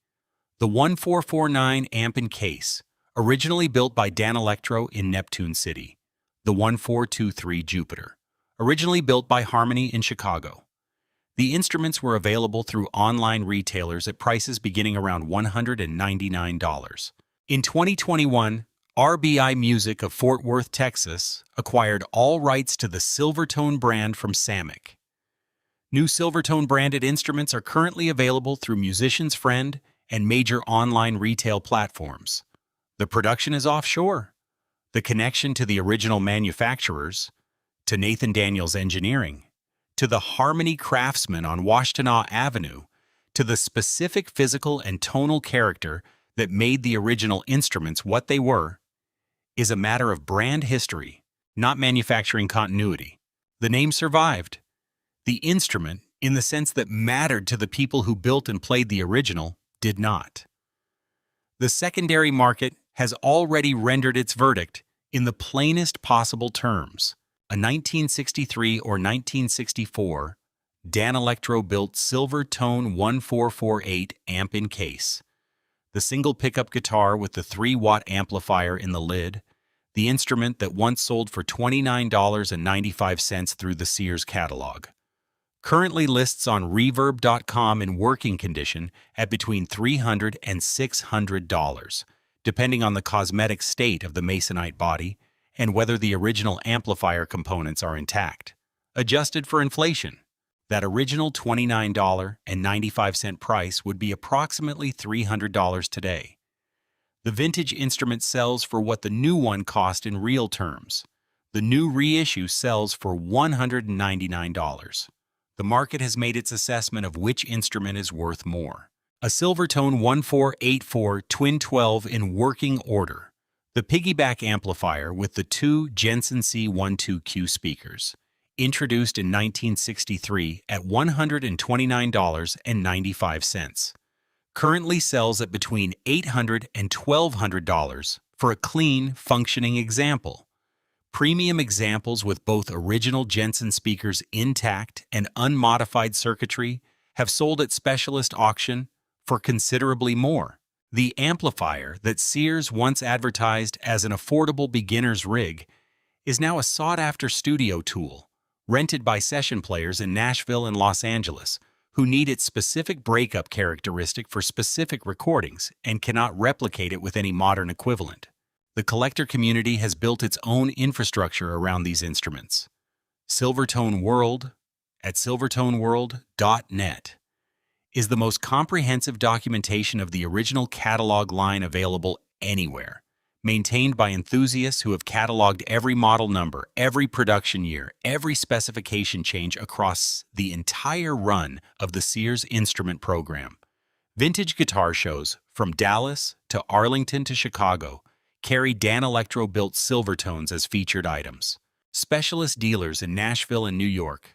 The 1449 amp and case, originally built by Danelectro in Neptune City. The 1423 Jupiter, originally built by Harmony in Chicago. The instruments were available through online retailers at prices beginning around $199. In 2021, RBI Music of Fort Worth, Texas, acquired all rights to the Silvertone brand from Samick. New Silvertone branded instruments are currently available through Musician's Friend and major online retail platforms. The production is offshore. The connection to the original manufacturers, to Nathan Daniels Engineering, to the Harmony craftsmen on Washtenaw Avenue, to the specific physical and tonal character that made the original instruments what they were, is a matter of brand history, not manufacturing continuity. The name survived. The instrument, in the sense that mattered to the people who built and played the original, did not. The secondary market has already rendered its verdict in the plainest possible terms. A 1963 or 1964 Danelectro-built Silvertone 1448 amp in case, the single pickup guitar with the 3-watt amplifier in the lid, the instrument that once sold for $29.95 through the Sears catalog, currently lists on Reverb.com in working condition at between $300 and $600, depending on the cosmetic state of the masonite body and whether the original amplifier components are intact. Adjusted for inflation, that original $29.95 price would be approximately $300 today. The vintage instrument sells for what the new one cost in real terms. The new reissue sells for $199. The market has made its assessment of which instrument is worth more. A Silvertone 1484 Twin 12 in working order. The piggyback amplifier with the 2 Jensen C12Q speakers, introduced in 1963 at $129.95, currently sells at between $800 and $1,200 for a clean, functioning example. Premium examples with both original Jensen speakers intact and unmodified circuitry have sold at specialist auction for considerably more. The amplifier that Sears once advertised as an affordable beginner's rig is now a sought-after studio tool, rented by session players in Nashville and Los Angeles who need its specific breakup characteristic for specific recordings and cannot replicate it with any modern equivalent. The collector community has built its own infrastructure around these instruments. Silvertone World at silvertoneworld.net is the most comprehensive documentation of the original catalog line available anywhere, maintained by enthusiasts who have cataloged every model number, every production year, every specification change across the entire run of the Sears instrument program. Vintage guitar shows, from Dallas to Arlington to Chicago, carry Danelectro-built Silvertones as featured items. Specialist dealers in Nashville and New York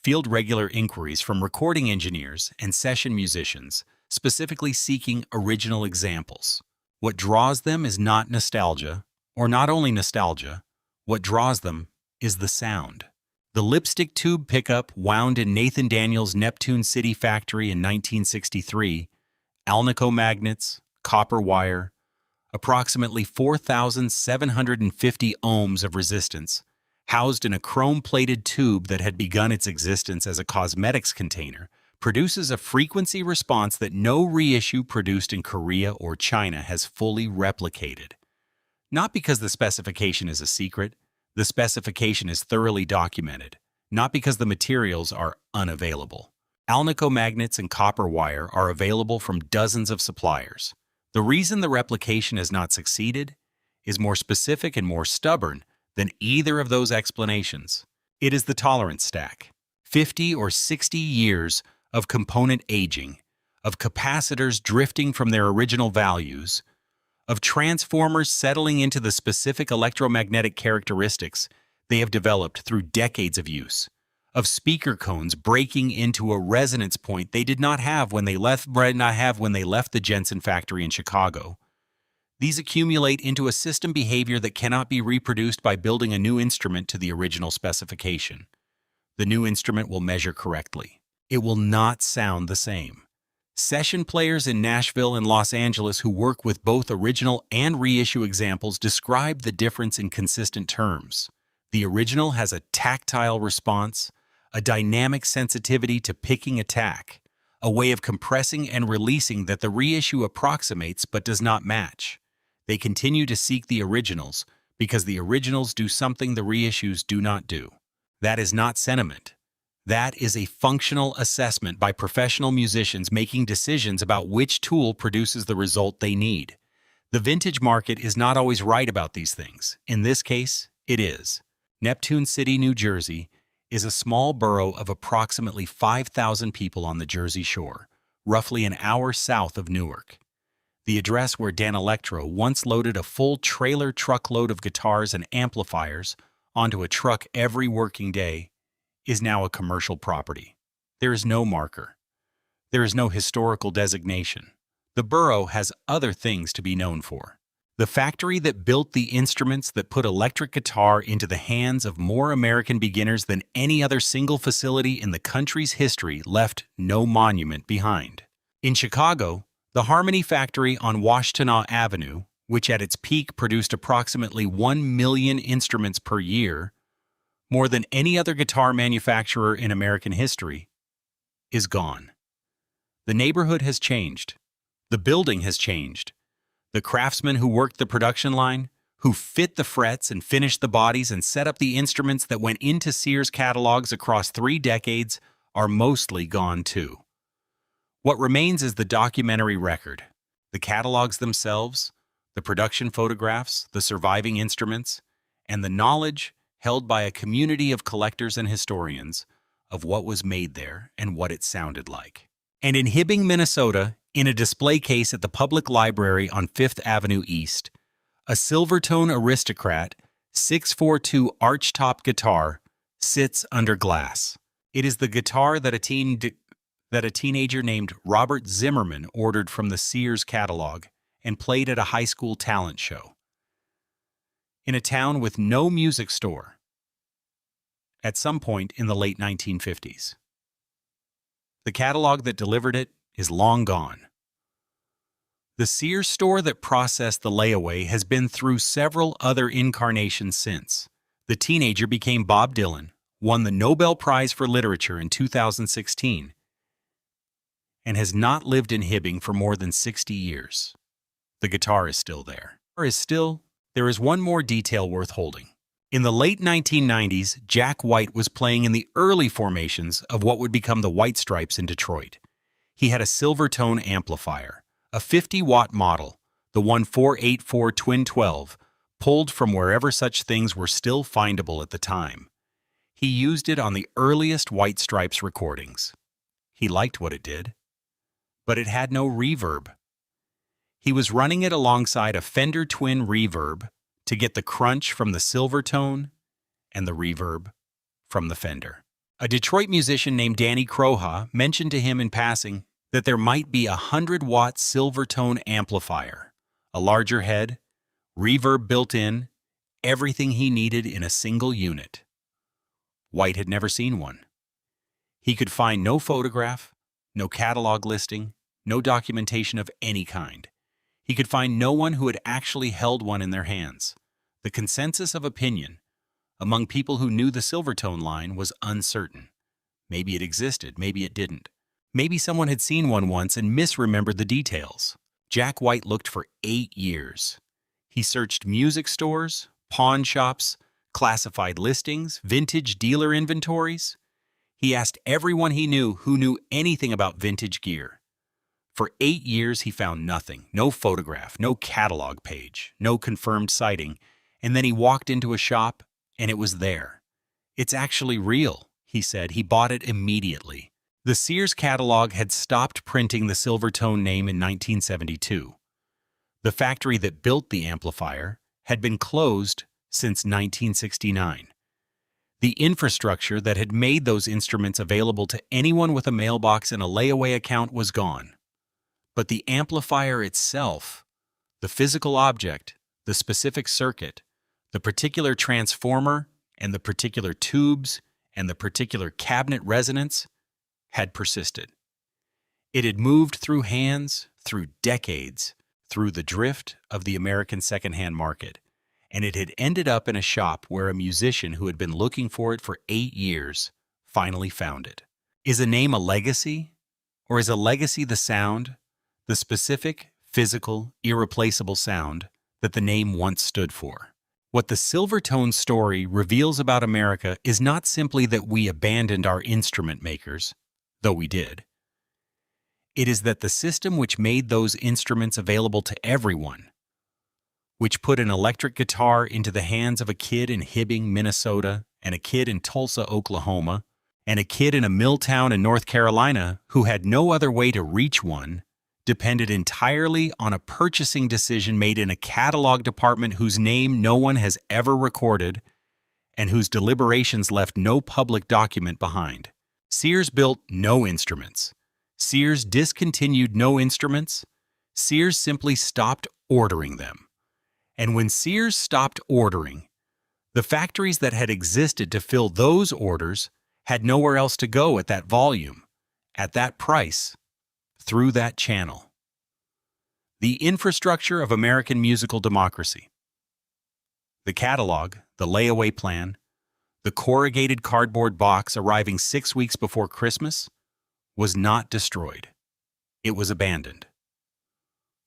field regular inquiries from recording engineers and session musicians, specifically seeking original examples. What draws them is not nostalgia, or not only nostalgia, what draws them is the sound. The lipstick tube pickup wound in Nathan Daniels' Neptune City factory in 1963, Alnico magnets, copper wire, approximately 4,750 ohms of resistance, housed in a chrome-plated tube that had begun its existence as a cosmetics container, produces a frequency response that no reissue produced in Korea or China has fully replicated. Not because the specification is a secret, the specification is thoroughly documented, not because the materials are unavailable. Alnico magnets and copper wire are available from dozens of suppliers. The reason the replication has not succeeded is more specific and more stubborn than either of those explanations. It is the tolerance stack. 50 or 60 years of component aging, of capacitors drifting from their original values, of transformers settling into the specific electromagnetic characteristics they have developed through decades of use, of speaker cones breaking into a resonance point they did not have when they left the Jensen factory in Chicago. These accumulate into a system behavior that cannot be reproduced by building a new instrument to the original specification. The new instrument will measure correctly. It will not sound the same. Session players in Nashville and Los Angeles who work with both original and reissue examples describe the difference in consistent terms. The original has a tactile response, a dynamic sensitivity to picking attack, a way of compressing and releasing that the reissue approximates but does not match. They continue to seek the originals because the originals do something the reissues do not do. That is not sentiment. That is a functional assessment by professional musicians making decisions about which tool produces the result they need. The vintage market is not always right about these things. In this case, it is. Neptune City, New Jersey, is a small borough of approximately 5,000 people on the Jersey Shore, roughly an hour south of Newark. The address where Danelectro once loaded a full trailer truckload of guitars and amplifiers onto a truck every working day is now a commercial property. There is no marker. There is no historical designation. The borough has other things to be known for. The factory that built the instruments that put electric guitar into the hands of more American beginners than any other single facility in the country's history left no monument behind. In Chicago, the Harmony factory on Washtenaw Avenue, which at its peak produced approximately 1 million instruments per year, more than any other guitar manufacturer in American history, is gone. The neighborhood has changed. The building has changed. The craftsmen who worked the production line, who fit the frets and finished the bodies and set up the instruments that went into Sears catalogs across 3 decades, are mostly gone too. What remains is the documentary record, the catalogs themselves, the production photographs, the surviving instruments, and the knowledge held by a community of collectors and historians of what was made there and what it sounded like. And in Hibbing, Minnesota, in a display case at the Public Library on 5th Avenue East, a Silvertone Aristocrat 642 archtop guitar sits under glass. It is the guitar that a teenager named Robert Zimmerman ordered from the Sears catalog and played at a high school talent show. In a town with no music store, at some point in the late 1950s. The catalog that delivered it is long gone. The Sears store that processed the layaway has been through several other incarnations since. The teenager became Bob Dylan, won the Nobel Prize for Literature in 2016, and has not lived in Hibbing for more than 60 years. The guitar is still there. There is one more detail worth holding. In the late 1990s, Jack White was playing in the early formations of what would become the White Stripes in Detroit. He had a Silvertone amplifier, a 50-watt model, the 1484 Twin 12, pulled from wherever such things were still findable at the time. He used it on the earliest White Stripes recordings. He liked what it did, but it had no reverb. He was running it alongside a Fender Twin reverb to get the crunch from the Silvertone and the reverb from the Fender. A Detroit musician named Danny Croha mentioned to him in passing that there might be a 100-watt Silvertone amplifier, a larger head, reverb built in, everything he needed in a single unit. White had never seen one. He could find no photograph, no catalog listing, no documentation of any kind. He could find no one who had actually held one in their hands. The consensus of opinion among people who knew the Silvertone line was uncertain. Maybe it existed, maybe it didn't. Maybe someone had seen one once and misremembered the details. Jack White looked for 8 years. He searched music stores, pawn shops, classified listings, vintage dealer inventories. He asked everyone he knew who knew anything about vintage gear. For 8 years, he found nothing, no photograph, no catalog page, no confirmed sighting, and then he walked into a shop, and it was there. "It's actually real," he said. He bought it immediately. The Sears catalog had stopped printing the Silvertone name in 1972. The factory that built the amplifier had been closed since 1969. The infrastructure that had made those instruments available to anyone with a mailbox and a layaway account was gone. But the amplifier itself, the physical object, the specific circuit, the particular transformer, and the particular tubes, and the particular cabinet resonance, had persisted. It had moved through hands, through decades, through the drift of the American secondhand market, and it had ended up in a shop where a musician who had been looking for it for 8 years finally found it. Is a name a legacy? Or is a legacy the sound, the specific, physical, irreplaceable sound that the name once stood for? What the Silvertone story reveals about America is not simply that we abandoned our instrument makers, though we did. It is that the system which made those instruments available to everyone, which put an electric guitar into the hands of a kid in Hibbing, Minnesota, and a kid in Tulsa, Oklahoma, and a kid in a mill town in North Carolina who had no other way to reach one, depended entirely on a purchasing decision made in a catalog department whose name no one has ever recorded and whose deliberations left no public document behind. Sears built no instruments. Sears discontinued no instruments. Sears simply stopped ordering them. And when Sears stopped ordering, the factories that had existed to fill those orders had nowhere else to go at that volume, at that price, through that channel. The infrastructure of American musical democracy. The catalog, the layaway plan, the corrugated cardboard box arriving 6 weeks before Christmas was not destroyed. It was abandoned.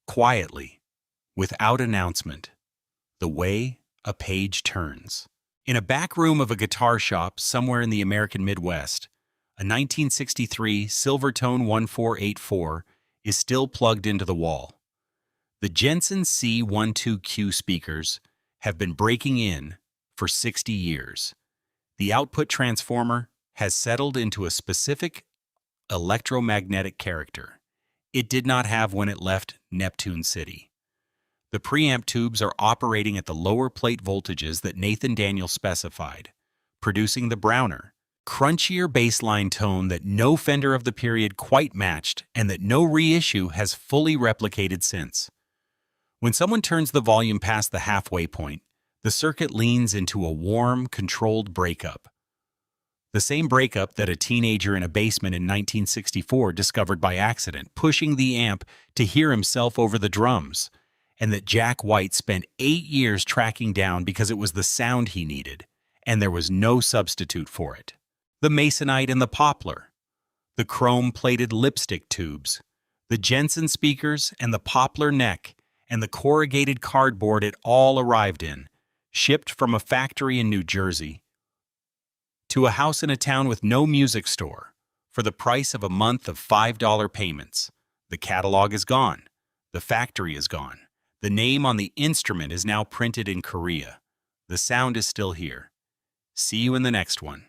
Quietly, without announcement, the way a page turns. In a back room of a guitar shop somewhere in the American Midwest, a 1963 Silvertone 1484 is still plugged into the wall. The Jensen C12Q speakers have been breaking in for 60 years. The output transformer has settled into a specific electromagnetic character it did not have when it left Neptune City. The preamp tubes are operating at the lower plate voltages that Nathan Daniel specified, producing the browner, crunchier bassline tone that no Fender of the period quite matched and that no reissue has fully replicated since. When someone turns the volume past the halfway point, the circuit leans into a warm, controlled breakup. The same breakup that a teenager in a basement in 1964 discovered by accident, pushing the amp to hear himself over the drums, and that Jack White spent 8 years tracking down because it was the sound he needed, and there was no substitute for it. The Masonite and the Poplar. the chrome-plated lipstick tubes, the Jensen speakers and the poplar neck, and the corrugated cardboard it all arrived in, shipped from a factory in New Jersey to a house in a town with no music store, for the price of a month of $5 payments. The catalog is gone. The factory is gone. The name on the instrument is now printed in Korea. The sound is still here. See you in the next one.